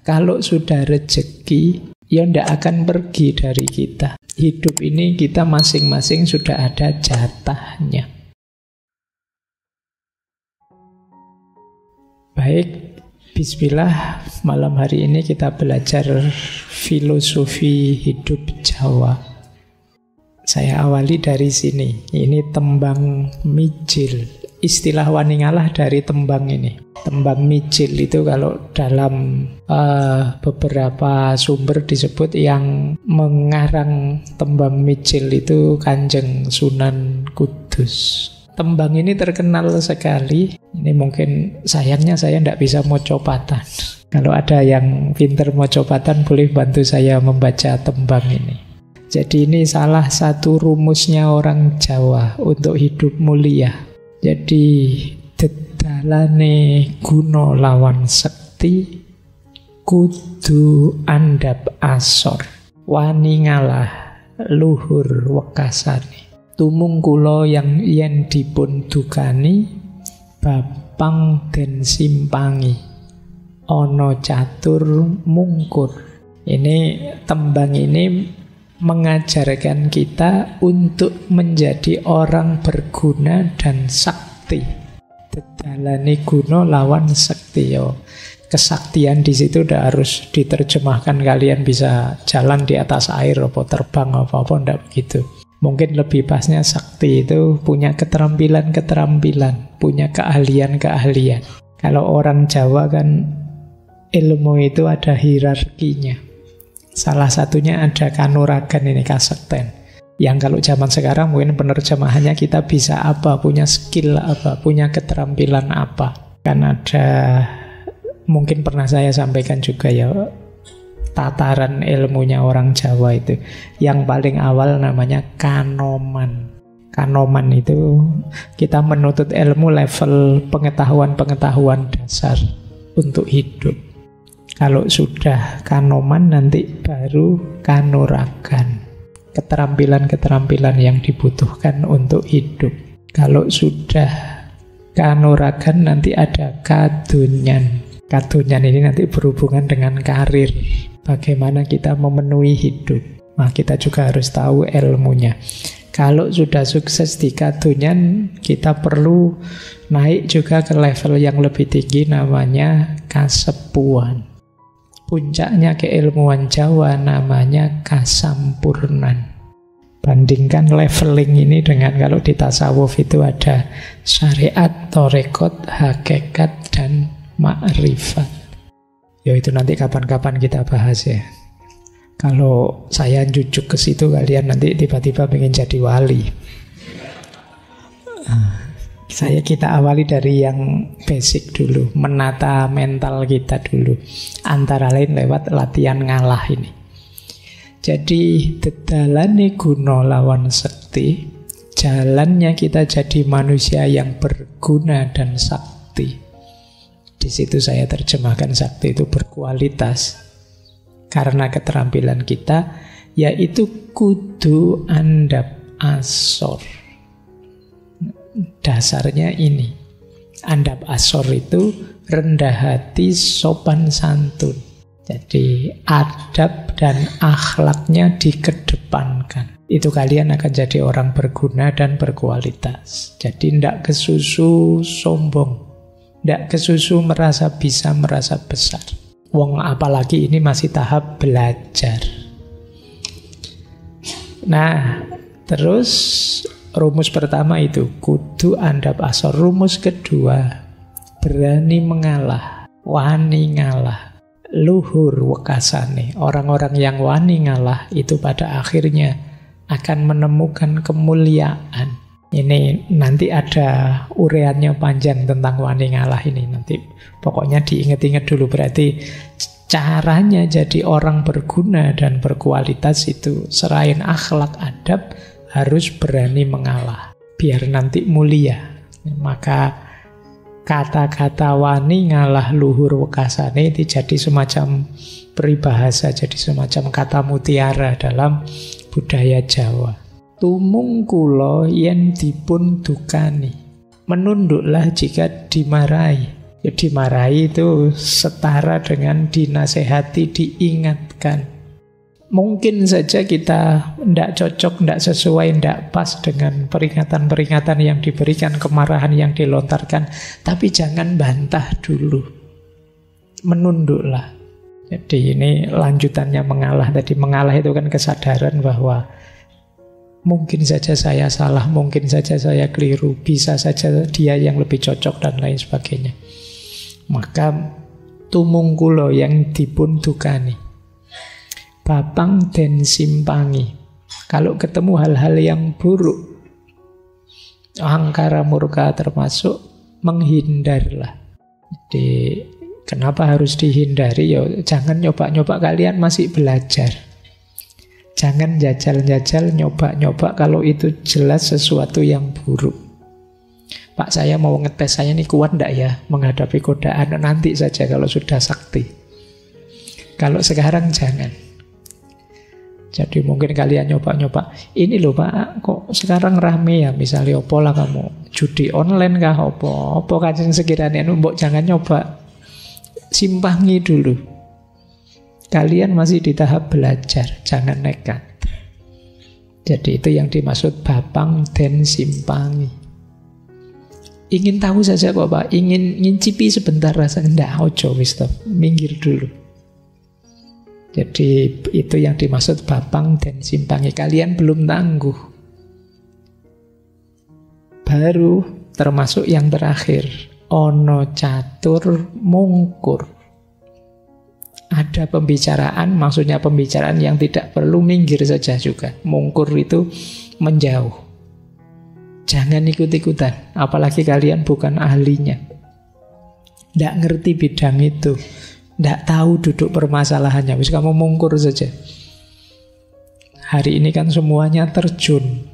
Kalau sudah rezeki, ya ndak akan pergi dari kita. Hidup ini kita masing-masing sudah ada jatahnya. Baik, bismillah, malam hari ini kita belajar filosofi hidup Jawa. Saya awali dari sini. Ini tembang mijil. Istilah wani ngalah dari tembang ini. Tembang mijil itu kalau dalam beberapa sumber disebut yang mengarang tembang mijil itu Kanjeng Sunan Kudus. Tembang ini terkenal sekali. Ini mungkin sayangnya saya tidak bisa mocopatan. Kalau ada yang pinter mocopatan boleh bantu saya membaca tembang ini. Jadi ini salah satu rumusnya orang Jawa untuk hidup mulia. Jadi dedalane guna lawan sekti kudu andhap asor. Wani ngalah luhur wekasane. Tumung kula yang yen dipun dukani bapang den simpangi ana catur mungkur. Ini tembang ini mengajarkan kita untuk menjadi orang berguna dan sakti. Dedalane guna lawan sekti. Kesaktian di situ udah harus diterjemahkan kalian bisa jalan di atas air apa terbang apa ndak begitu. Mungkin lebih pasnya sakti itu punya keterampilan-keterampilan, punya keahlian-keahlian. Kalau orang Jawa kan ilmu itu ada hierarkinya. Salah satunya ada kanuragan ini, kasekten. Yang kalau zaman sekarang mungkin penerjemahannya kita bisa apa, punya skill apa, punya keterampilan apa. Kan ada, mungkin pernah saya sampaikan juga ya, tataran ilmunya orang Jawa itu. Yang paling awal namanya kanoman. Kanoman itu kita menuntut ilmu level pengetahuan-pengetahuan dasar untuk hidup. Kalau sudah kanoman nanti baru kanuragan. Keterampilan-keterampilan yang dibutuhkan untuk hidup. Kalau sudah kanuragan nanti ada kadunyan. Kadunyan ini nanti berhubungan dengan karir. Bagaimana kita memenuhi hidup. Nah, kita juga harus tahu ilmunya. Kalau sudah sukses di kadunyan, kita perlu naik juga ke level yang lebih tinggi namanya kasepuan. Puncaknya keilmuan Jawa namanya kasampurnan. Bandingkan leveling ini dengan kalau di tasawuf itu ada syariat, torekot, hakikat, dan ma'rifat. Ya itu nanti kapan-kapan kita bahas ya. Kalau saya jujuk ke situ kalian nanti tiba-tiba pengen jadi wali. Kita awali dari yang basic dulu, menata mental kita dulu. Antara lain lewat latihan ngalah ini. Jadi dedalane guna lawan sekti, jalannya kita jadi manusia yang berguna dan sakti. Di situ saya terjemahkan sakti itu berkualitas. Karena keterampilan kita yaitu kudu andhap asor. Dasarnya ini. Andhap asor itu rendah hati, sopan santun. Jadi adab dan akhlaknya dikedepankan. Itu kalian akan jadi orang berguna dan berkualitas. Jadi ndak kesusu sombong. Ndak kesusu merasa bisa, merasa besar. Wong apalagi ini masih tahap belajar. Nah, terus rumus pertama itu kudu andhap asor. Rumus kedua berani mengalah, wani ngalah, luhur wekasane. Orang-orang yang wani ngalah itu pada akhirnya akan menemukan kemuliaan. Ini nanti ada ureannya panjang tentang wani ngalah ini. Nanti pokoknya diingat-ingat dulu. Berarti caranya jadi orang berguna dan berkualitas itu selain akhlak adab harus berani mengalah. Biar nanti mulia. Maka kata-kata wani ngalah luhur wekasane itu jadi semacam peribahasa, jadi semacam kata mutiara dalam budaya Jawa. Tumung kula yen dipun dukani, menunduklah jika dimarahi. Ya dimarahi itu setara dengan dinasehati, diingatkan. Mungkin saja kita tidak cocok, tidak sesuai, tidak pas dengan peringatan-peringatan yang diberikan, kemarahan yang dilontarkan. Tapi jangan bantah dulu. Menunduklah. Jadi ini lanjutannya mengalah. Tadi mengalah itu kan kesadaran bahwa mungkin saja saya salah, mungkin saja saya keliru, bisa saja dia yang lebih cocok dan lain sebagainya. Maka tumungkulo yang dipun dukani, babang den simpangi. Kalau ketemu hal-hal yang buruk, angkara murka termasuk, menghindarlah. Jadi kenapa harus dihindari? Ya jangan nyoba-nyoba, kalian masih belajar. Jangan jajal-jajal, nyoba-nyoba kalau itu jelas sesuatu yang buruk. Pak, saya mau ngetes, saya ini kuat enggak ya menghadapi godaan? Nanti saja kalau sudah sakti. Kalau sekarang jangan. Jadi mungkin kalian nyoba-nyoba, ini loh Pak, kok sekarang rame ya, misalnya opo lah kamu, judi online kah opo kajeng sekiranya, mbok jangan nyoba. Simpangi dulu. Kalian masih di tahap belajar, jangan nekat. Jadi itu yang dimaksud babang den simpangi. Ingin tahu saja kok Pak, ingin ngincipi sebentar rasa, enggak, ojo wis stop, minggir dulu. Jadi itu yang dimaksud babang den simpangi. Kalian belum tangguh. Baru termasuk yang terakhir, ono catur mungkur. Ada pembicaraan, maksudnya pembicaraan yang tidak perlu minggir saja juga. Mungkur itu menjauh. Jangan ikut-ikutan, apalagi kalian bukan ahlinya. Tidak ngerti bidang itu, tidak tahu duduk permasalahannya. Wis kamu mungkur saja. Hari ini kan semuanya terjun,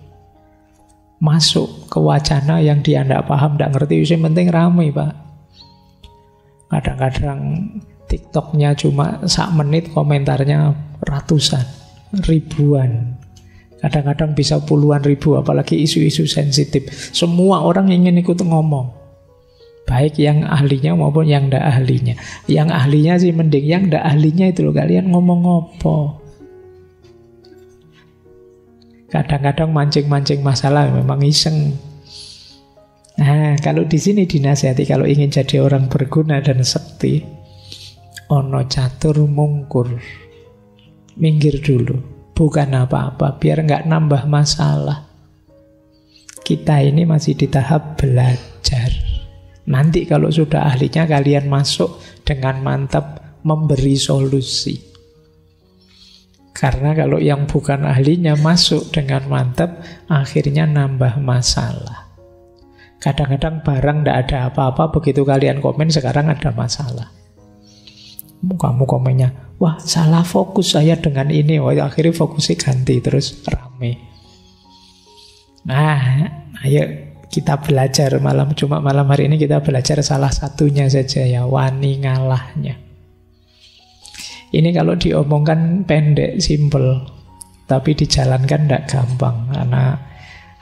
masuk ke wacana yang dia tidak paham, tidak ngerti. Yang penting ramai Pak. Kadang-kadang TikToknya cuma 1 menit, komentarnya ratusan, ribuan. Kadang-kadang bisa puluhan ribu, apalagi isu-isu sensitif. Semua orang ingin ikut ngomong. Baik yang ahlinya maupun yang tidak ahlinya. Yang ahlinya sih mending, yang tidak ahlinya itu loh, kalian ngomong apa? Kadang-kadang mancing-mancing masalah, memang iseng. Nah, kalau di sini dinasihati, kalau ingin jadi orang berguna dan sekti, ono catur mungkur. Minggir dulu. Bukan apa-apa, biar nggak nambah masalah. Kita ini masih di tahap belajar. Nanti kalau sudah ahlinya, kalian masuk dengan mantap memberi solusi. Karena kalau yang bukan ahlinya masuk dengan mantap, akhirnya nambah masalah. Kadang-kadang barang tidak ada apa-apa, begitu kalian komen sekarang ada masalah. Kamu komennya, wah salah fokus saya dengan ini. Wah, akhirnya fokusnya ganti, terus rame. Nah, ayo kita belajar cuma malam hari ini kita belajar salah satunya saja ya, wani ngalahnya. Ini kalau diomongkan pendek, simple, tapi dijalankan tidak gampang. Karena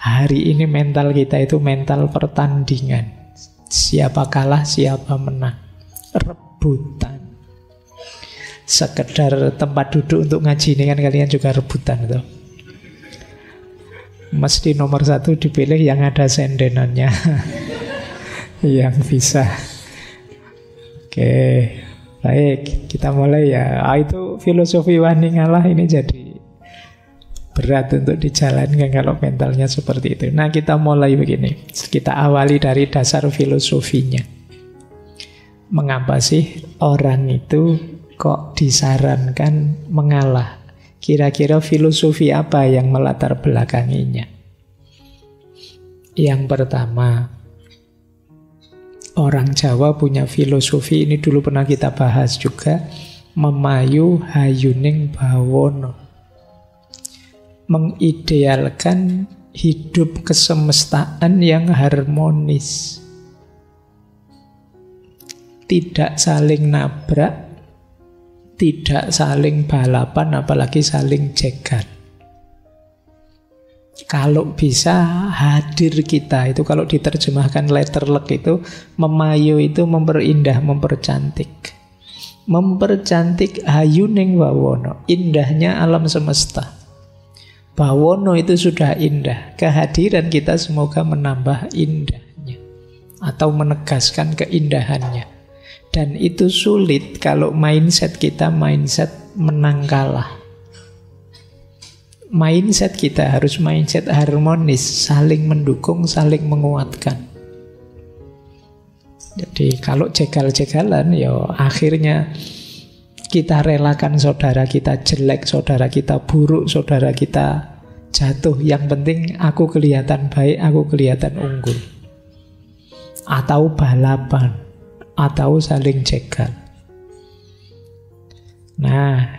hari ini mental kita itu mental pertandingan. Siapa kalah, siapa menang. Rebutan. Sekedar tempat duduk untuk ngaji ini kan kalian juga rebutan tuh. Mesti nomor 1 dipilih yang ada sendenannya. Yang bisa. Oke, baik, kita mulai ya. Itu filosofi wani ngalah ini jadi berat untuk dijalankan kalau mentalnya seperti itu. Nah, kita mulai begini. Kita awali dari dasar filosofinya. Mengapa sih orang itu kok disarankan mengalah? Kira-kira filosofi apa yang melatar belakanginya? Yang pertama, orang Jawa punya filosofi, ini dulu pernah kita bahas juga, memayu hayuning bawono. Mengidealkan hidup kesemestaan yang harmonis. Tidak saling nabrak, tidak saling balapan, apalagi saling jegat. Kalau bisa hadir kita, itu kalau diterjemahkan letterlek itu, memayu itu memperindah, mempercantik. Mempercantik hayuning bawono, indahnya alam semesta. Bawono itu sudah indah, kehadiran kita semoga menambah indahnya atau menegaskan keindahannya. Dan itu sulit kalau mindset kita mindset menang kalah. Mindset kita harus mindset harmonis, saling mendukung, saling menguatkan. Jadi kalau jegal-jegalan, ya akhirnya kita relakan saudara kita jelek, saudara kita buruk, saudara kita jatuh. Yang penting aku kelihatan baik, aku kelihatan unggul. Atau balapan, atau saling jegal. Nah,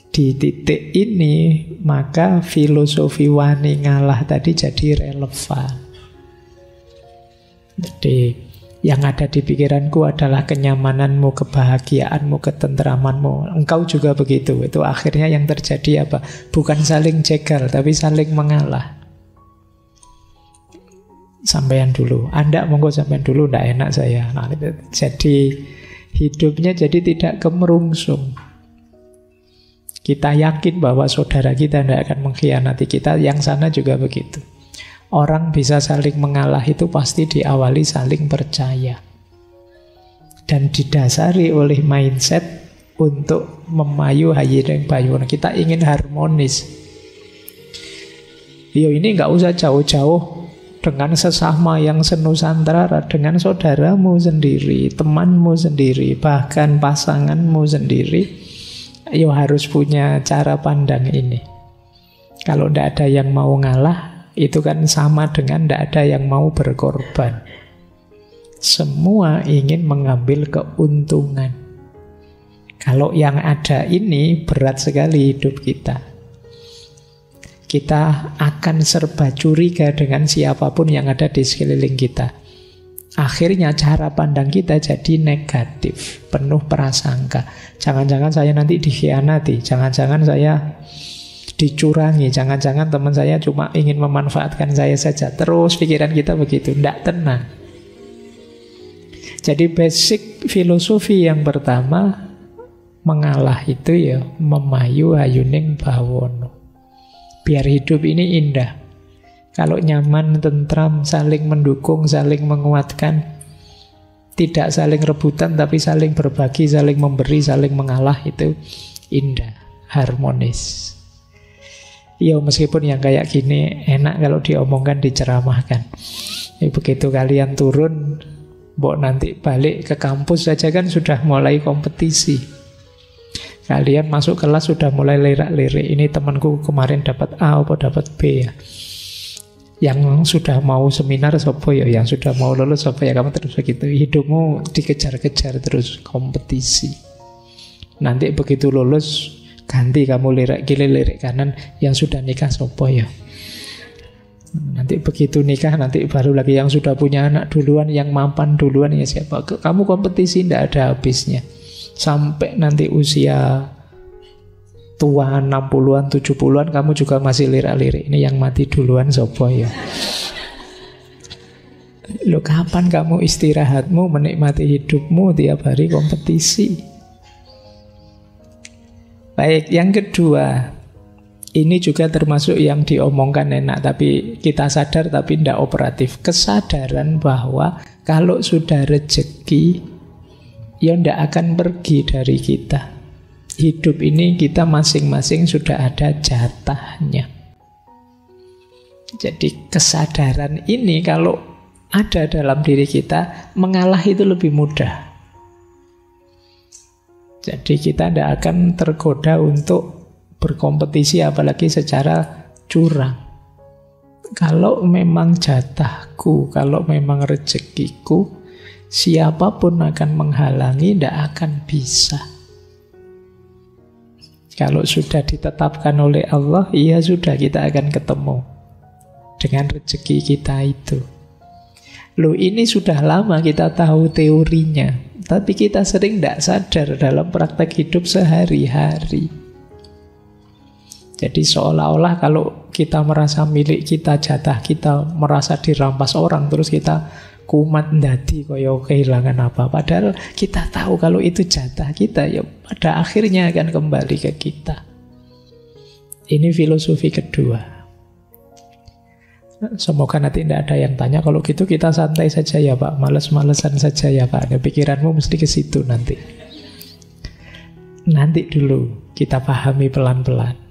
di titik ini maka filosofi wani ngalah tadi jadi relevan. Jadi yang ada di pikiranku adalah kenyamananmu, kebahagiaanmu, ketentramanmu. Engkau juga begitu. Itu akhirnya yang terjadi apa? Bukan saling jegal, tapi saling mengalah. Sampean dulu, Anda monggo sampean dulu, ndak enak saya. Nah, jadi hidupnya jadi tidak kemerungsung. Kita yakin bahwa saudara kita tidak akan mengkhianati kita, yang sana juga begitu. Orang bisa saling mengalah itu pasti diawali saling percaya. Dan didasari oleh mindset untuk memayu hayireng bayuna. Kita ingin harmonis. Yo, ini nggak usah jauh-jauh dengan sesama yang senusantara, dengan saudaramu sendiri, temanmu sendiri, bahkan pasanganmu sendiri. Yo harus punya cara pandang ini. Kalau tidak ada yang mau ngalah, itu kan sama dengan tidak ada yang mau berkorban. Semua ingin mengambil keuntungan. Kalau yang ada ini berat sekali hidup kita. Kita akan serba curiga dengan siapapun yang ada di sekeliling kita. Akhirnya cara pandang kita jadi negatif, penuh prasangka. Jangan-jangan saya nanti dikhianati, jangan-jangan saya dicurangi, jangan-jangan teman saya cuma ingin memanfaatkan saya saja. Terus pikiran kita begitu, tidak tenang. Jadi basic filosofi yang pertama, mengalah itu ya memayu hayuning bawono. Biar hidup ini indah. Kalau nyaman, tentram, saling mendukung, saling menguatkan, tidak saling rebutan tapi saling berbagi, saling memberi, saling mengalah, itu indah, harmonis. Ya meskipun yang kayak gini enak kalau diomongkan, diceramahkan. Ya, begitu kalian turun, mbok nanti balik ke kampus saja kan sudah mulai kompetisi. Kalian masuk kelas sudah mulai lirak-lirik. Ini temanku kemarin dapat A atau dapat B ya. Yang sudah mau seminar sopo ya, yang sudah mau lulus sopo ya, kamu terus begitu. Hidupmu dikejar-kejar terus, kompetisi. Nanti begitu lulus ganti, kamu lirik kiri lirik kanan, yang sudah nikah sopo ya. Nanti begitu nikah, nanti baru lagi yang sudah punya anak duluan, yang mapan duluan ya siapa. Kamu kompetisi tidak ada habisnya. Sampai nanti usia tua 60-an, 70-an, kamu juga masih lirik-lirik. Ini yang mati duluan sopo ya. Loh, kapan kamu istirahatmu, menikmati hidupmu, tiap hari kompetisi? Baik, yang kedua, ini juga termasuk yang diomongkan enak, tapi kita sadar tapi tidak operatif. Kesadaran bahwa kalau sudah rezeki, ya tidak akan pergi dari kita. Hidup ini kita masing-masing sudah ada jatahnya. Jadi kesadaran ini kalau ada dalam diri kita, mengalah itu lebih mudah. Jadi kita tidak akan tergoda untuk berkompetisi apalagi secara curang. Kalau memang jatahku, kalau memang rezekiku, siapapun akan menghalangi, tidak akan bisa. Kalau sudah ditetapkan oleh Allah, ya sudah, kita akan ketemu dengan rezeki kita itu. Loh, ini sudah lama kita tahu teorinya, tapi kita sering tidak sadar dalam praktek hidup sehari-hari. Jadi seolah-olah kalau kita merasa milik kita, jatah kita, merasa dirampas orang, terus kita kumat ndadi kaya kehilangan apa. Padahal kita tahu kalau itu jatah kita, ya pada akhirnya akan kembali ke kita. Ini filosofi kedua. Semoga nanti tidak ada yang tanya, kalau gitu kita santai saja ya Pak, males-malesan saja ya Pak. Nah, pikiranmu mesti ke situ nanti. Nanti dulu kita pahami pelan-pelan.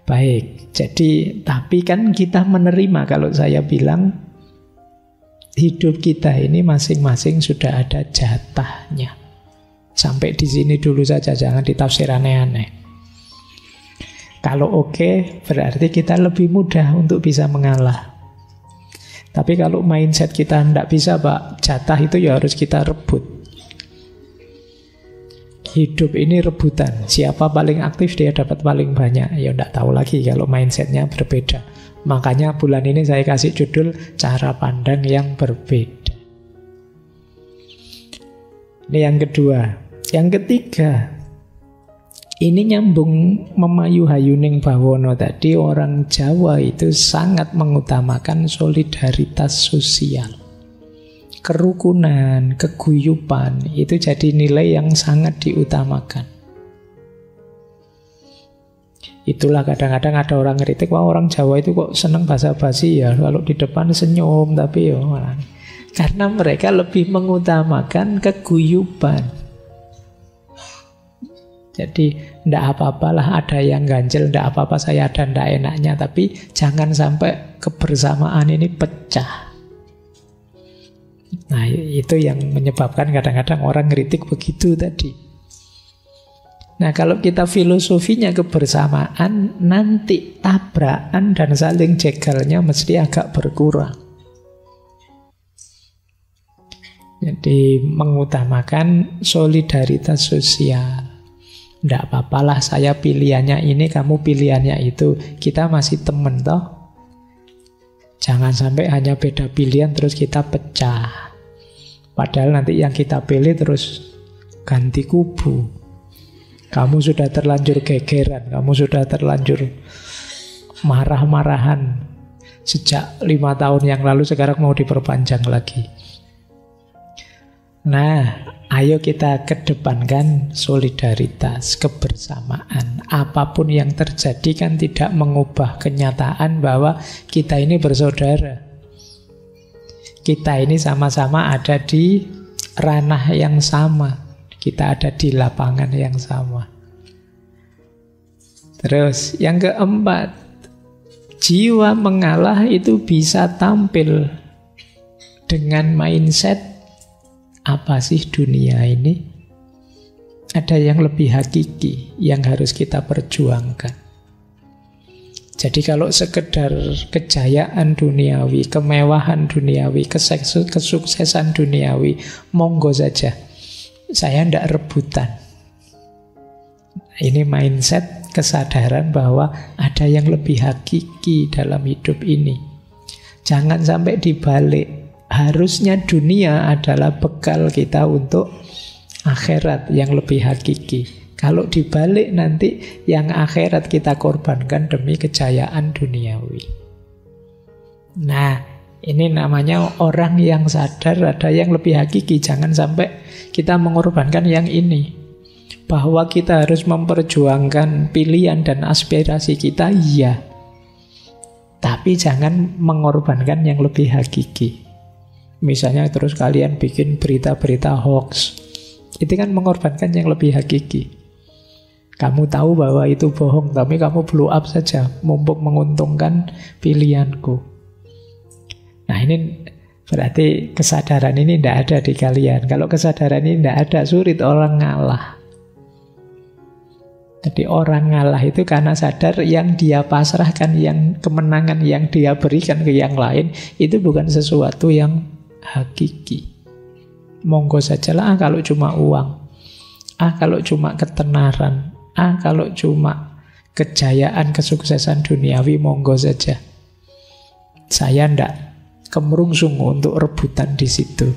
Baik, jadi tapi kan kita menerima kalau saya bilang hidup kita ini masing-masing sudah ada jatahnya. Sampai di sini dulu saja, jangan ditafsir aneh-aneh. Kalau oke, berarti kita lebih mudah untuk bisa mengalah. Tapi kalau mindset kita tidak bisa Pak, jatah itu ya harus kita rebut. Hidup ini rebutan. Siapa paling aktif dia dapat paling banyak. Ya tidak tahu lagi kalau mindsetnya berbeda. Makanya bulan ini saya kasih judul cara pandang yang berbeda. Ini yang kedua. Yang ketiga, ini nyambung memayu hayuning bawono tadi. Orang Jawa itu sangat mengutamakan solidaritas sosial. Kerukunan, keguyupan, itu jadi nilai yang sangat diutamakan. Itulah kadang-kadang ada orang kritik, wah orang Jawa itu kok seneng basa-basi ya, kalau di depan senyum, tapi ya malah. Karena mereka lebih mengutamakan keguyupan. Jadi ndak apa-apalah ada yang ganjel, ndak apa-apa saya ada ndak enaknya, tapi jangan sampai kebersamaan ini pecah. Nah, itu yang menyebabkan kadang-kadang orang kritik begitu tadi. Nah, kalau kita filosofinya kebersamaan, nanti tabrakan dan saling jegalnya mesti agak berkurang. Jadi mengutamakan solidaritas sosial. Tidak apa-apalah saya pilihannya ini, kamu pilihannya itu. Kita masih temen toh. Jangan sampai hanya beda pilihan terus kita pecah. Padahal nanti yang kita pilih terus ganti kubu. Kamu sudah terlanjur gegeran, kamu sudah terlanjur marah-marahan sejak 5 tahun yang lalu, sekarang mau diperpanjang lagi. Nah, ayo kita kedepankan solidaritas, kebersamaan. Apapun yang terjadi kan tidak mengubah kenyataan bahwa kita ini bersaudara. Kita ini sama-sama ada di ranah yang sama. Kita ada di lapangan yang sama. Terus yang keempat, jiwa mengalah itu bisa tampil dengan mindset, apa sih dunia ini? Ada yang lebih hakiki yang harus kita perjuangkan. Jadi kalau sekedar kejayaan duniawi, kemewahan duniawi, kesuksesan duniawi, monggo saja. Saya tidak rebutan. Ini mindset, kesadaran bahwa ada yang lebih hakiki dalam hidup ini. Jangan sampai dibalik. Harusnya dunia adalah bekal kita untuk akhirat yang lebih hakiki. Kalau dibalik nanti yang akhirat kita korbankan demi kejayaan duniawi. Nah, ini namanya orang yang sadar ada yang lebih hakiki. Jangan sampai kita mengorbankan yang ini. Bahwa kita harus memperjuangkan pilihan dan aspirasi kita, iya. Tapi jangan mengorbankan yang lebih hakiki. Misalnya terus kalian bikin berita-berita hoax. Itu kan mengorbankan yang lebih hakiki. Kamu tahu bahwa itu bohong, tapi kamu blow up saja, mumpung menguntungkan pilihanku. Nah, ini berarti kesadaran ini tidak ada di kalian. Kalau kesadaran ini tidak ada, sulit orang ngalah. Jadi orang ngalah itu karena sadar yang dia pasrahkan, yang kemenangan yang dia berikan ke yang lain, itu bukan sesuatu yang hakiki. Monggo sajalah kalau cuma uang, kalau cuma ketenaran, kalau cuma kejayaan, kesuksesan duniawi, monggo saja. Saya ndak kemerungsung untuk rebutan di situ.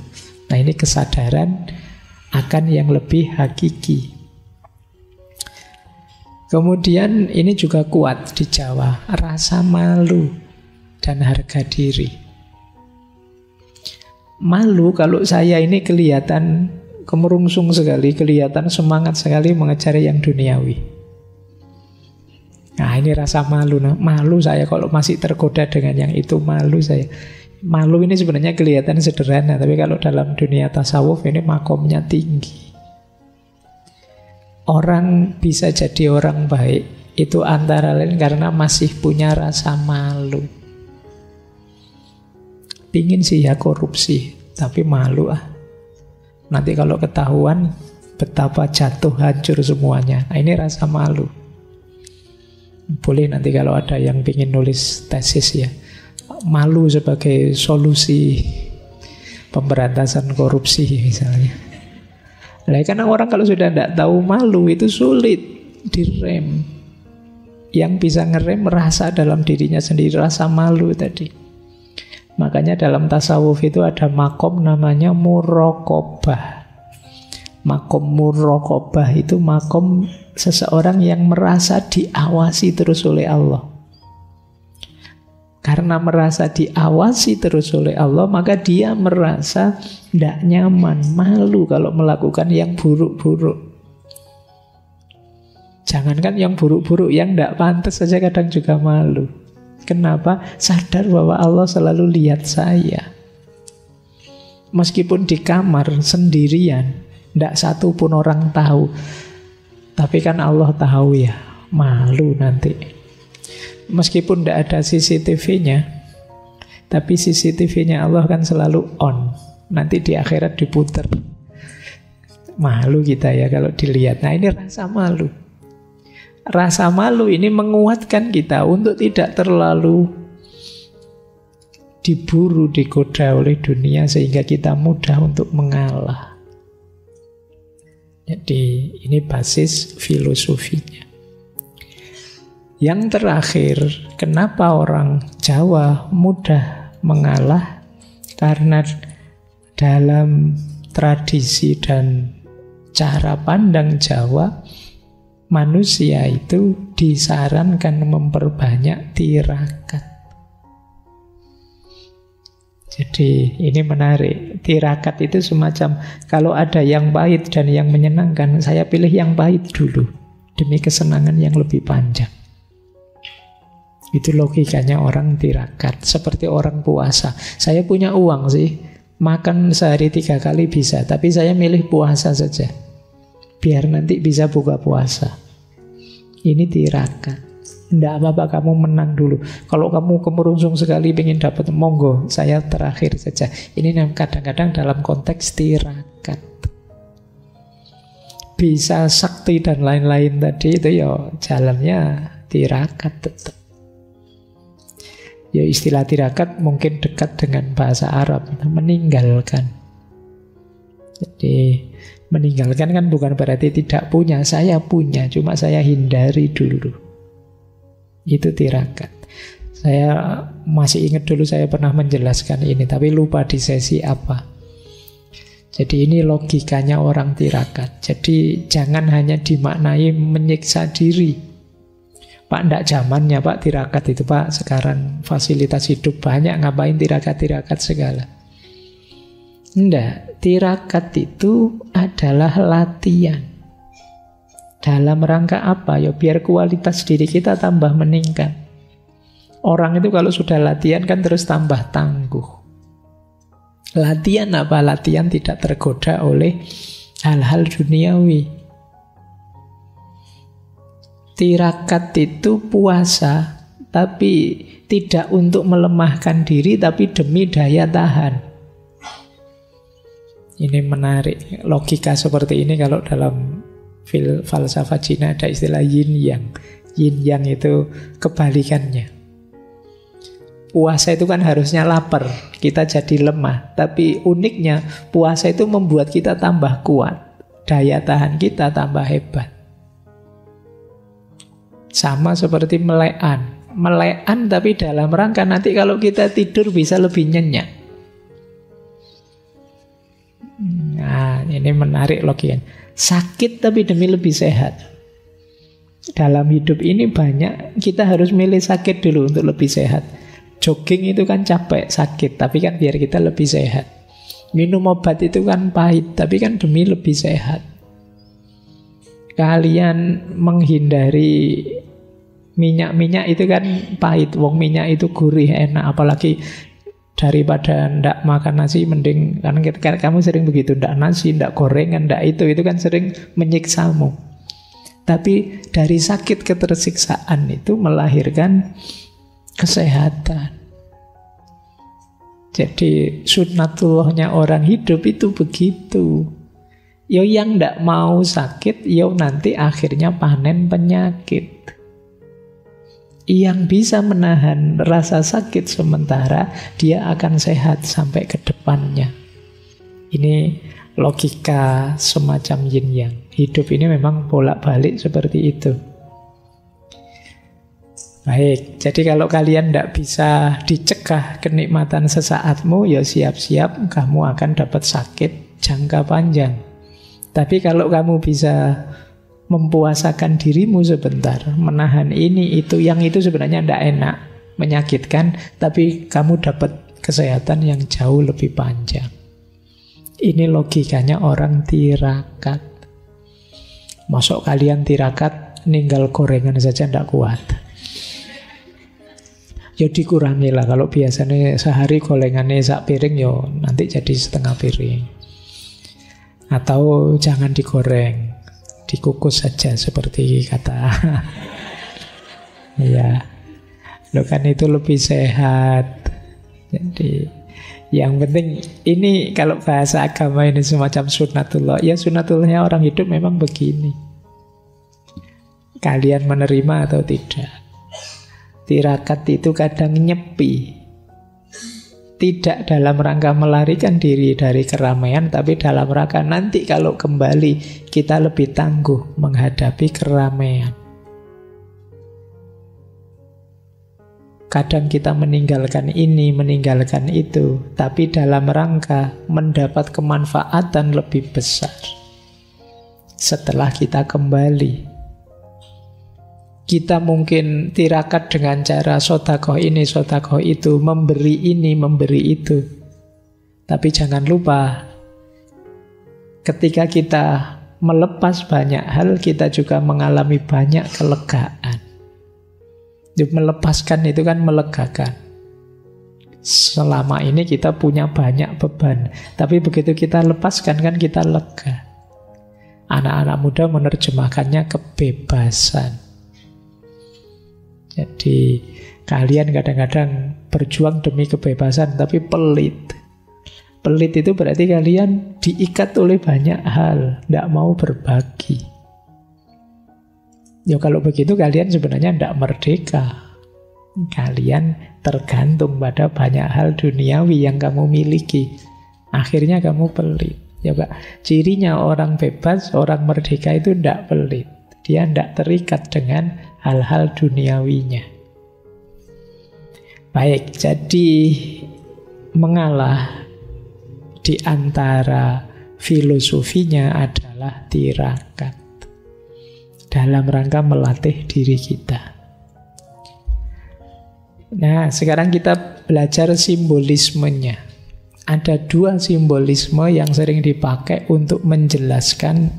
Nah, ini kesadaran akan yang lebih hakiki. Kemudian ini juga kuat di Jawa, rasa malu dan harga diri. Malu kalau saya ini kelihatan kemerungsung sekali, kelihatan semangat sekali mengejar yang duniawi. Nah ini rasa malu. Nah, malu saya kalau masih tergoda dengan yang itu, malu saya. Malu ini sebenarnya kelihatan sederhana, tapi kalau dalam dunia tasawuf ini makomnya tinggi. Orang bisa jadi orang baik itu antara lain karena masih punya rasa malu. Pingin sih ya korupsi, tapi malu ah. Nanti kalau ketahuan betapa jatuh hancur semuanya. Nah, ini rasa malu. Boleh nanti kalau ada yang pingin nulis tesis ya, malu sebagai solusi pemberantasan korupsi misalnya. Nah, karena orang kalau sudah tidak tahu malu itu sulit direm. Yang bisa ngerem merasa dalam dirinya sendiri, rasa malu tadi. Makanya dalam tasawuf itu ada makom namanya muraqabah. Makom muraqabah itu makom seseorang yang merasa diawasi terus oleh Allah. Karena merasa diawasi terus oleh Allah, maka dia merasa tidak nyaman, malu kalau melakukan yang buruk-buruk. Jangankan yang buruk-buruk, yang tidak pantas saja kadang juga malu. Kenapa? Sadar bahwa Allah selalu lihat saya. Meskipun di kamar sendirian, tidak satu pun orang tahu. Tapi kan Allah tahu ya, malu nanti. Meskipun tidak ada CCTV-nya, tapi CCTV-nya Allah kan selalu on. Nanti di akhirat diputer. Malu kita ya kalau dilihat. Nah ini rasa malu. Rasa malu ini menguatkan kita untuk tidak terlalu diburu, digoda oleh dunia sehingga kita mudah untuk mengalah. Jadi ini basis filosofinya. Yang terakhir, kenapa orang Jawa mudah mengalah? Karena dalam tradisi dan cara pandang Jawa, manusia itu disarankan memperbanyak tirakat. Jadi ini menarik. Tirakat itu semacam kalau ada yang pahit dan yang menyenangkan, saya pilih yang pahit dulu demi kesenangan yang lebih panjang. Itu logikanya orang tirakat. Seperti orang puasa. Saya punya uang sih, makan sehari 3 kali bisa, tapi saya milih puasa saja, biar nanti bisa buka puasa. Ini tirakat. Tidak apa-apa kamu menang dulu. Kalau kamu kemerungsung sekali ingin dapat, monggo, saya terakhir saja. Ini kadang-kadang dalam konteks tirakat. Bisa sakti dan lain-lain tadi itu ya jalannya tirakat tetap. Ya istilah tirakat mungkin dekat dengan bahasa Arab, meninggalkan. Jadi meninggalkan kan bukan berarti tidak punya, saya punya, cuma saya hindari dulu. Itu tirakat. Saya masih ingat dulu saya pernah menjelaskan ini, tapi lupa di sesi apa. Jadi ini logikanya orang tirakat. Jadi jangan hanya dimaknai menyiksa diri. Pak, ndak zamannya Pak tirakat itu Pak. Sekarang fasilitas hidup banyak, ngapain tirakat-tirakat segala. Ndak, tirakat itu adalah latihan. Dalam rangka apa? Ya biar kualitas diri kita tambah meningkat. Orang itu kalau sudah latihan kan terus tambah tangguh. Latihan apa? Latihan tidak tergoda oleh hal-hal duniawi. Tirakat itu puasa, tapi tidak untuk melemahkan diri, tapi demi daya tahan. Ini menarik. Logika seperti ini kalau dalam falsafah Cina ada istilah yin yang. Yin yang itu kebalikannya. Puasa itu kan harusnya lapar, kita jadi lemah. Tapi uniknya puasa itu membuat kita tambah kuat, daya tahan kita tambah hebat. Sama seperti melekan. Melekan tapi dalam rangka nanti kalau kita tidur bisa lebih nyenyak. Nah ini menarik logikanya. Sakit tapi demi lebih sehat. Dalam hidup ini banyak, kita harus milih sakit dulu untuk lebih sehat. Jogging itu kan capek, sakit, tapi kan biar kita lebih sehat. Minum obat itu kan pahit, tapi kan demi lebih sehat. Kalian menghindari minyak-minyak itu kan pahit. Wong minyak itu gurih, enak. Apalagi daripada ndak makan nasi, mending, karena kamu sering begitu, ndak nasi, ndak gorengan, ndak itu kan sering menyiksamu. Tapi dari sakit ketersiksaan itu melahirkan kesehatan. Jadi sunnatullahnya orang hidup itu begitu. Yo yang ndak mau sakit, yo nanti akhirnya panen penyakit. Yang bisa menahan rasa sakit sementara, dia akan sehat sampai ke depannya. Ini logika semacam yin yang. Hidup ini memang bolak-balik seperti itu. Baik, jadi kalau kalian tidak bisa dicegah kenikmatan sesaatmu, ya siap-siap kamu akan dapat sakit jangka panjang. Tapi kalau kamu bisa mempuasakan dirimu sebentar, menahan ini, itu, yang itu sebenarnya tidak enak, menyakitkan, tapi kamu dapat kesehatan yang jauh lebih panjang. Ini logikanya orang tirakat. Masuk kalian tirakat, ninggal gorengan saja tidak kuat. Ya dikurangilah. Kalau biasanya sehari gorengannya sak piring, yo nanti jadi setengah piring. Atau jangan digoreng, dikukus saja seperti kata. Ya, lo kan itu lebih sehat. Jadi yang penting ini, kalau bahasa agama ini semacam sunnatullah. Ya sunnatullahnya orang hidup memang begini. Kalian menerima atau tidak. Tirakat itu kadang nyepi. Tidak dalam rangka melarikan diri dari keramaian, tapi dalam rangka nanti kalau kembali kita lebih tangguh menghadapi keramaian. Kadang kita meninggalkan ini, meninggalkan itu, tapi dalam rangka mendapat kemanfaatan lebih besar setelah kita kembali. Kita mungkin tirakat dengan cara sodakoh ini, sodakoh itu, memberi ini, memberi itu. Tapi jangan lupa, ketika kita melepas banyak hal, kita juga mengalami banyak kelegaan. Melepaskan itu kan melegakan. Selama ini kita punya banyak beban, tapi begitu kita lepaskan kan kita lega. Anak-anak muda menerjemahkannya kebebasan. Jadi kalian kadang-kadang berjuang demi kebebasan tapi pelit. Pelit itu berarti kalian diikat oleh banyak hal, tidak mau berbagi. Ya kalau begitu kalian sebenarnya tidak merdeka. Kalian tergantung pada banyak hal duniawi yang kamu miliki. Akhirnya kamu pelit. Ya Pak, cirinya orang bebas, orang merdeka itu tidak pelit. Dia tidak terikat dengan hal-hal duniawinya. Baik, jadi mengalah di antara filosofinya adalah tirakat dalam rangka melatih diri kita. Nah, sekarang kita belajar simbolismenya. Ada dua simbolisme yang sering dipakai untuk menjelaskan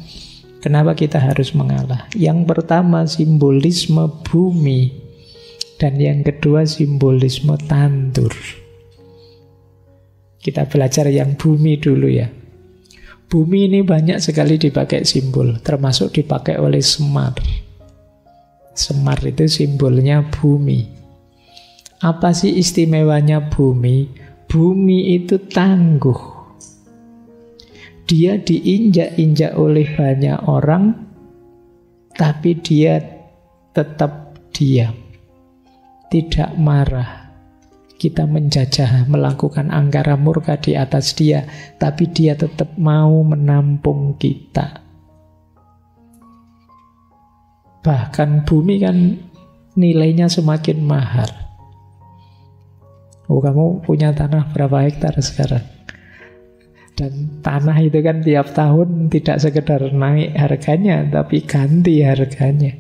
kenapa kita harus mengalah. Yang pertama simbolisme bumi, dan yang kedua simbolisme tandur. Kita belajar yang bumi dulu ya. Bumi ini banyak sekali dipakai simbol, termasuk dipakai oleh Semar. Semar itu simbolnya bumi. Apa sih istimewanya bumi? Bumi itu tangguh. Dia diinjak-injak oleh banyak orang, tapi dia tetap diam, tidak marah. Kita menjajah, melakukan angkara murka di atas dia, tapi dia tetap mau menampung kita. Bahkan bumi kan nilainya semakin mahal. Oh, kamu punya tanah berapa hektar sekarang? Dan tanah itu kan tiap tahun tidak sekedar naik harganya, tapi ganti harganya.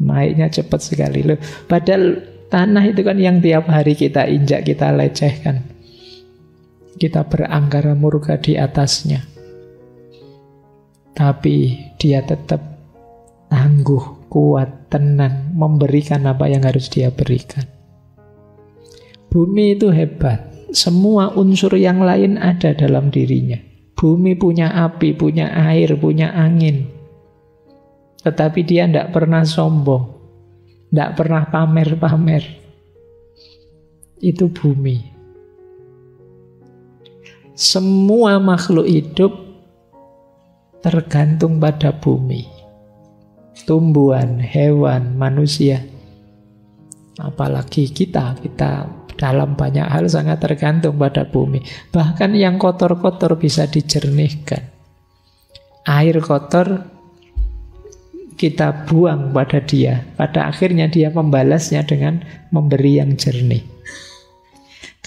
naiknya cepat sekali loh. Padahal tanah itu kan yang tiap hari kita injak, kita lecehkan, kita berangkara murka di atasnya. Tapi dia tetap tangguh, kuat, tenang, memberikan apa yang harus dia berikan. Bumi itu hebat. Semua unsur yang lain ada dalam dirinya. Bumi punya api, punya air, punya angin. Tetapi dia tidak pernah sombong, tidak pernah pamer-pamer. Itu bumi. Semua makhluk hidup tergantung pada bumi. Tumbuhan, hewan, manusia. Apalagi kita dalam banyak hal sangat tergantung pada bumi. Bahkan yang kotor-kotor bisa dijernihkan. Air kotor kita buang pada dia. Pada akhirnya dia membalasnya dengan memberi yang jernih.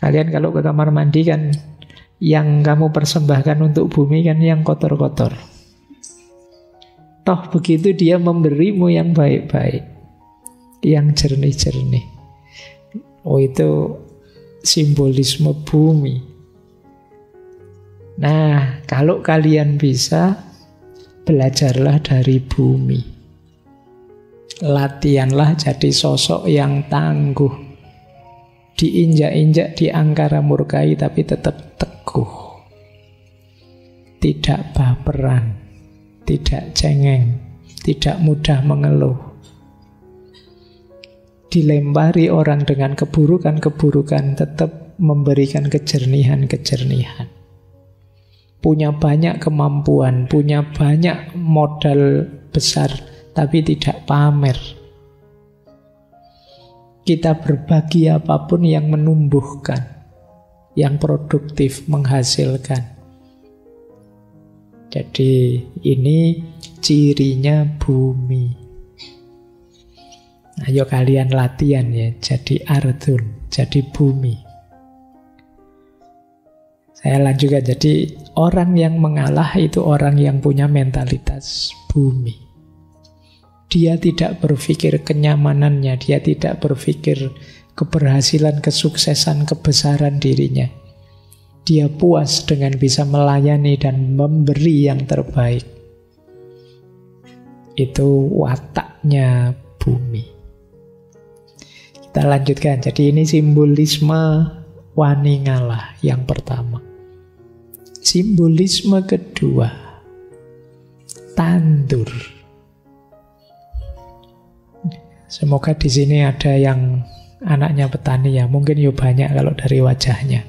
Kalian kalau ke kamar mandi kan, yang kamu persembahkan untuk bumi kan yang kotor-kotor. Toh begitu dia memberimu yang baik-baik, yang jernih-jernih. Oh, itu simbolisme bumi. Nah, kalau kalian bisa, belajarlah dari bumi. Latihanlah jadi sosok yang tangguh. Diinjak-injak, diangkara murkai, tapi tetap teguh. Tidak baperan, tidak cengeng, tidak mudah mengeluh. Dilempari orang dengan keburukan-keburukan, tetap memberikan kejernihan-kejernihan. Punya banyak kemampuan, punya banyak modal besar, tapi tidak pamer. Kita berbagi apapun yang menumbuhkan, yang produktif, menghasilkan. Jadi ini cirinya bumi. Ayo kalian latihan ya, jadi ardun, jadi bumi. Saya lanjutkan, jadi orang yang mengalah itu orang yang punya mentalitas bumi. Dia tidak berpikir kenyamanannya, dia tidak berpikir keberhasilan, kesuksesan, kebesaran dirinya. Dia puas dengan bisa melayani dan memberi yang terbaik. Itu wataknya bumi. Kita lanjutkan. Jadi ini simbolisme wani ngalah yang pertama. Simbolisme kedua, tandur. Semoga di sini ada yang anaknya petani ya. Mungkin ya banyak kalau dari wajahnya.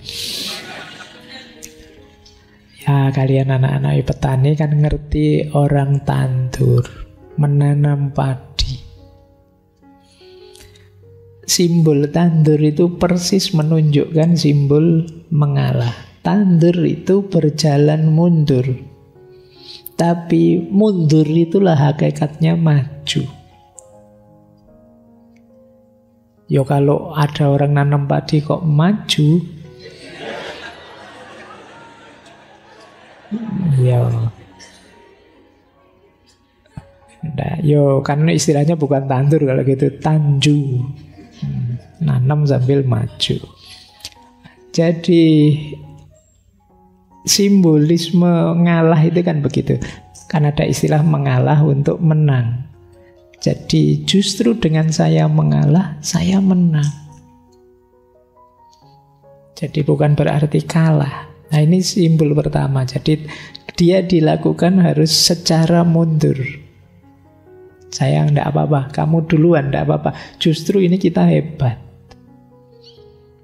Ya, kalian anak-anak petani kan ngerti orang tandur, menanam padi. Simbol tandur itu persis menunjukkan simbol mengalah. Tandur itu berjalan mundur. Tapi mundur itulah hakikatnya maju. Yo kalau ada orang nanam padi kok maju, ya, nah, yo karena istilahnya bukan tandur kalau gitu, tanju, nanam sambil maju. Jadi simbolisme ngalah itu kan begitu. Kan ada istilah mengalah untuk menang. Jadi justru dengan saya mengalah, saya menang. Jadi bukan berarti kalah. Nah ini simbol pertama. Jadi dia dilakukan harus secara mundur. Saya enggak apa-apa, kamu duluan enggak apa-apa. Justru ini kita hebat.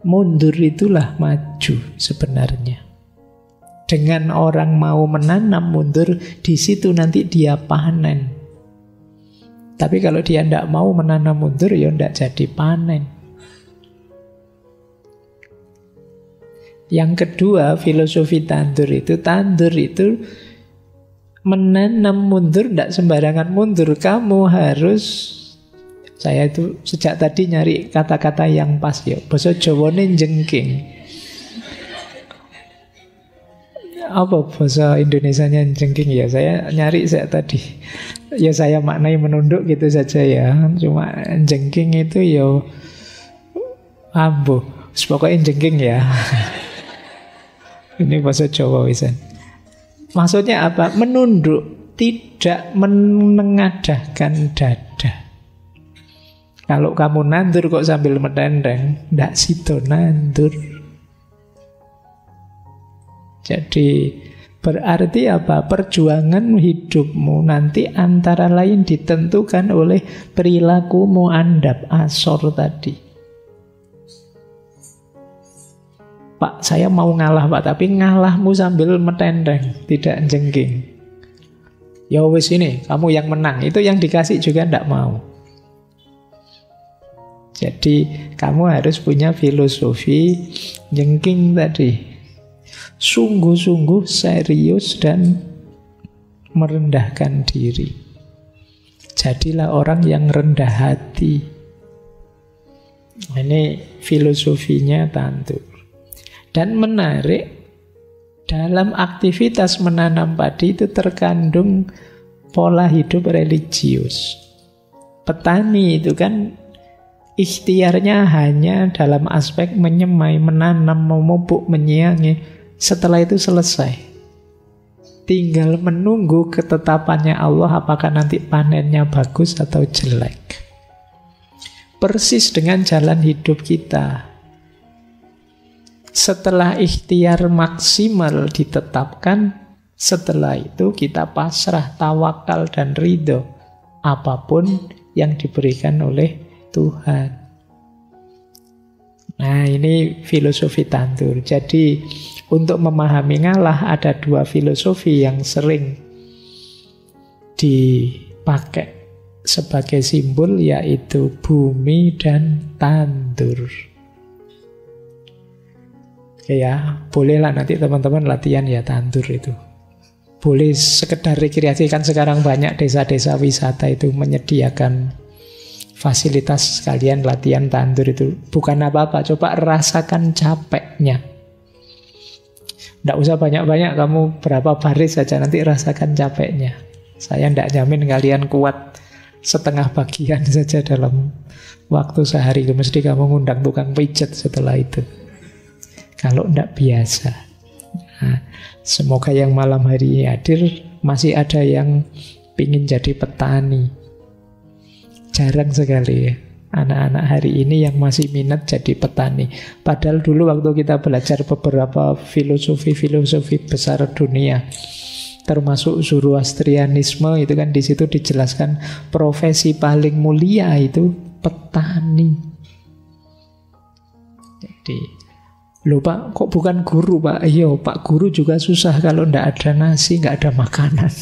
Mundur itulah maju sebenarnya. Dengan orang mau menanam mundur, di situ nanti dia panen. Tapi kalau dia tidak mau menanam mundur, ya tidak jadi panen. Yang kedua, filosofi tandur itu menanam mundur, tidak sembarangan mundur. Kamu harus, saya itu sejak tadi nyari kata-kata yang pas ya. Basa Jawane jengking. Apa bahasa Indonesianya jengking ya? Saya nyari saya tadi. Ya saya maknai menunduk gitu saja ya. Cuma jengking itu ya ambo. Pokoknya jengking ya. Ini bahasa Jawa wisan. Maksudnya apa? Menunduk, tidak menengadahkan dada. Kalau kamu nandur kok sambil metendeng, ndak sido nandur. Jadi berarti apa? Perjuangan hidupmu nanti antara lain ditentukan oleh perilakumu andap asor tadi. Pak, saya mau ngalah Pak, tapi ngalahmu sambil metendeng, tidak jengking. Ya wis ini, kamu yang menang. Itu yang dikasih juga ndak mau. Jadi kamu harus punya filosofi jengking tadi. Sungguh-sungguh serius dan merendahkan diri. Jadilah orang yang rendah hati. Ini filosofinya Tantur. Dan menarik, dalam aktivitas menanam padi itu terkandung pola hidup religius. Petani itu kan ikhtiarnya hanya dalam aspek menyemai, menanam, memupuk, menyiangi. Setelah itu selesai. Tinggal menunggu ketetapannya Allah apakah nanti panennya bagus atau jelek. Persis dengan jalan hidup kita. Setelah ikhtiar maksimal ditetapkan, setelah itu kita pasrah, tawakal dan ridho apapun yang diberikan oleh Tuhan. Nah, ini filosofi Tantur. Jadi untuk memahami ngalah ada dua filosofi yang sering dipakai sebagai simbol, yaitu bumi dan tandur. Oke ya, bolehlah nanti teman-teman latihan ya tandur itu. Boleh sekedar rekreasi, kan sekarang banyak desa-desa wisata itu menyediakan fasilitas sekalian latihan tandur itu. Bukan apa-apa, coba rasakan capeknya. Nggak usah banyak-banyak, kamu berapa baris saja nanti rasakan capeknya. Saya nggak jamin kalian kuat setengah bagian saja dalam waktu sehari. Mesti kamu ngundang tukang pijat setelah itu. Kalau nggak biasa. Nah, semoga yang malam hari ini hadir masih ada yang pingin jadi petani. Jarang sekali ya anak-anak hari ini yang masih minat jadi petani. Padahal dulu waktu kita belajar beberapa filosofi besar dunia, termasuk Zoroastrianisme, itu kan di situ dijelaskan profesi paling mulia itu petani. Jadi, loh Pak, kok bukan guru Pak? Iya Pak, guru juga susah kalau ndak ada nasi, nggak ada makanan.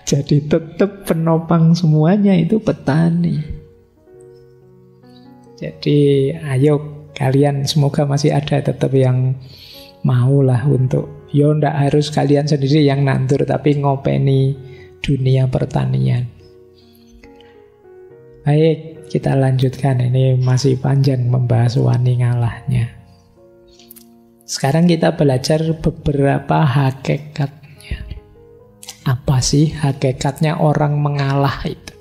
Jadi tetap penopang semuanya itu petani. Jadi ayo kalian, semoga masih ada tetap yang maulah untuk, yo ndak harus kalian sendiri yang nandur, tapi ngopeni dunia pertanian. Baik, kita lanjutkan. Ini masih panjang membahas wani ngalahnya. Sekarang kita belajar beberapa hakikatnya. Apa sih hakikatnya orang mengalah itu?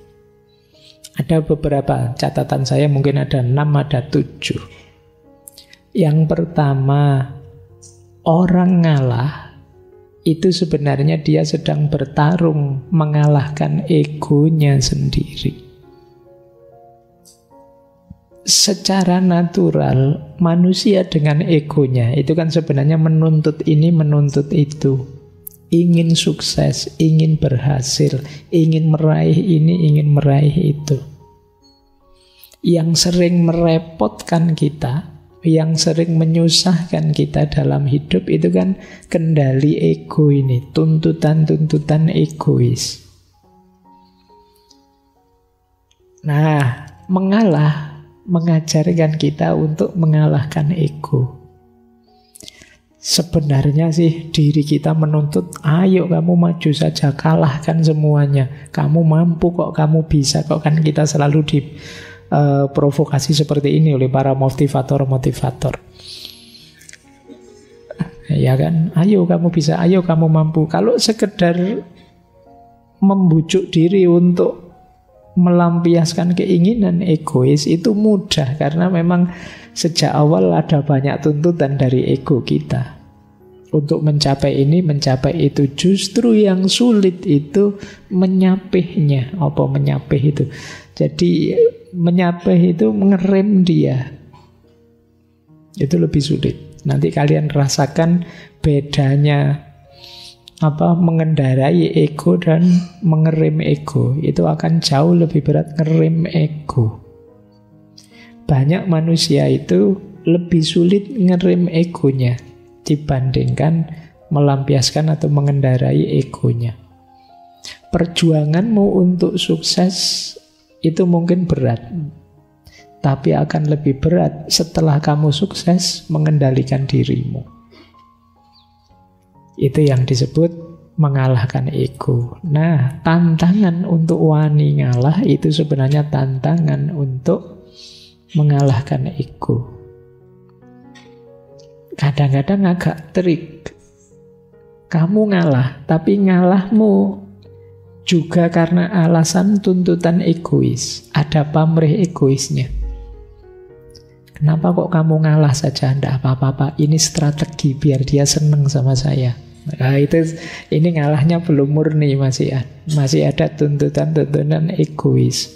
Ada beberapa, catatan saya mungkin ada 6, ada 7. Yang pertama, orang ngalah itu sebenarnya dia sedang bertarung mengalahkan egonya sendiri. Secara natural, manusia dengan egonya itu kan sebenarnya menuntut ini, menuntut itu. Ingin sukses, ingin berhasil, ingin meraih ini, ingin meraih itu. Yang sering merepotkan kita, yang sering menyusahkan kita dalam hidup itu kan kendali ego ini, tuntutan-tuntutan egois. Nah, mengalah mengajarkan kita untuk mengalahkan ego. Sebenarnya sih diri kita menuntut, ayo kamu maju saja, kalahkan semuanya. Kamu mampu kok, kamu bisa kok. Kan kita selalu diprovokasi seperti ini oleh para motivator-motivator. Ya kan, ayo kamu bisa, ayo kamu mampu. Kalau sekedar membujuk diri untuk melampiaskan keinginan egois itu mudah, karena memang sejak awal ada banyak tuntutan dari ego kita untuk mencapai ini, mencapai itu. Justru yang sulit itu menyapihnya. Apa menyapih itu? Jadi menyapih itu mengerem dia. Itu lebih sulit. Nanti kalian rasakan bedanya mengendarai ego dan mengerem ego. Itu akan jauh lebih berat ngerem ego. Banyak manusia itu lebih sulit ngerem egonya dibandingkan melampiaskan atau mengendarai egonya. Perjuanganmu untuk sukses itu mungkin berat, tapi akan lebih berat setelah kamu sukses mengendalikan dirimu. Itu yang disebut mengalahkan ego. Nah, tantangan untuk wani ngalah itu sebenarnya tantangan untuk mengalahkan ego. Kadang-kadang agak trik. Kamu ngalah, tapi ngalahmu juga karena alasan tuntutan egois. Ada pamrih egoisnya. Kenapa kok kamu ngalah saja? Tidak apa-apa, ini strategi biar dia seneng sama saya. Nah, ini ngalahnya belum murni, masih ada tuntutan-tuntutan egois.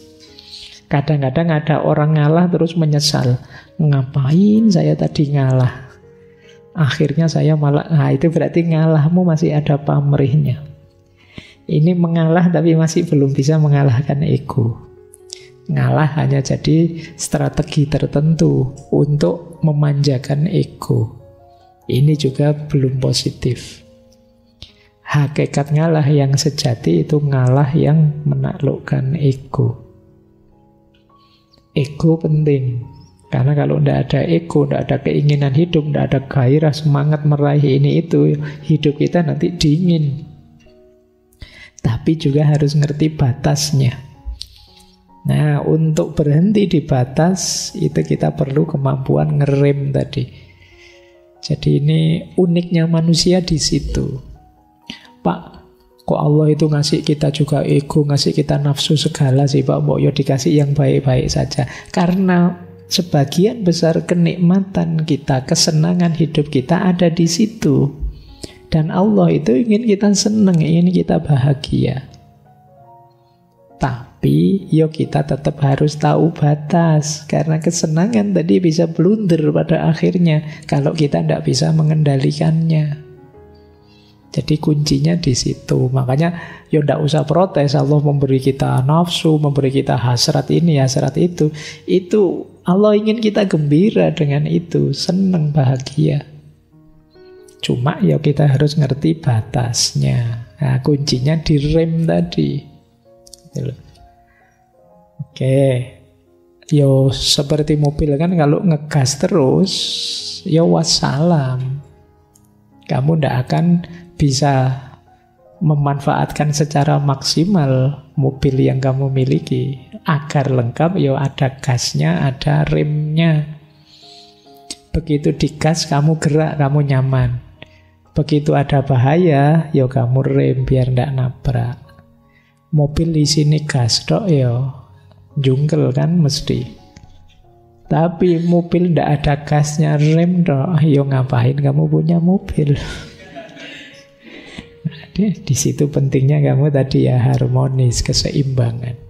Kadang-kadang ada orang ngalah terus menyesal. Ngapain saya tadi ngalah? Akhirnya saya malah, itu berarti ngalahmu masih ada pamrihnya. Ini mengalah tapi masih belum bisa mengalahkan ego. Ngalah hanya jadi strategi tertentu untuk memanjakan ego. Ini juga belum positif. Hakikat ngalah yang sejati itu ngalah yang menaklukkan ego. Ego penting. Karena kalau tidak ada ego, tidak ada keinginan hidup, tidak ada gairah, semangat meraih ini itu, hidup kita nanti dingin. Tapi juga harus ngerti batasnya. Nah, untuk berhenti di batas, itu kita perlu kemampuan ngerem tadi. Jadi ini uniknya manusia di situ. Pak, kok Allah itu ngasih kita juga ego, ngasih kita nafsu segala sih Pak, mau ya dikasih yang baik-baik saja. Karena sebagian besar kenikmatan kita, kesenangan hidup kita ada di situ. Dan Allah itu ingin kita senang, ingin kita bahagia. Tapi kita tetap harus tahu batas. Karena kesenangan tadi bisa blunder pada akhirnya kalau kita tidak bisa mengendalikannya. Jadi kuncinya di situ. Makanya tidak usah protes. Allah memberi kita nafsu, memberi kita hasrat ini, hasrat itu. Itu Allah ingin kita gembira dengan itu, senang, bahagia. Cuma kita harus ngerti batasnya. Nah, kuncinya di rem tadi. Oke. Seperti mobil kan, kalau ngegas terus, wassalam. Kamu tidak akan bisa memanfaatkan secara maksimal mobil yang kamu miliki. Agar lengkap, ada gasnya, ada remnya. Begitu digas, kamu gerak, kamu nyaman. Begitu ada bahaya, kamu rem biar tidak nabrak. Mobil di sini gas tok, jungkel kan mesti. Tapi mobil tidak ada gasnya, rem tok, ngapain kamu punya mobil? Di situ pentingnya kamu tadi harmonis, keseimbangan.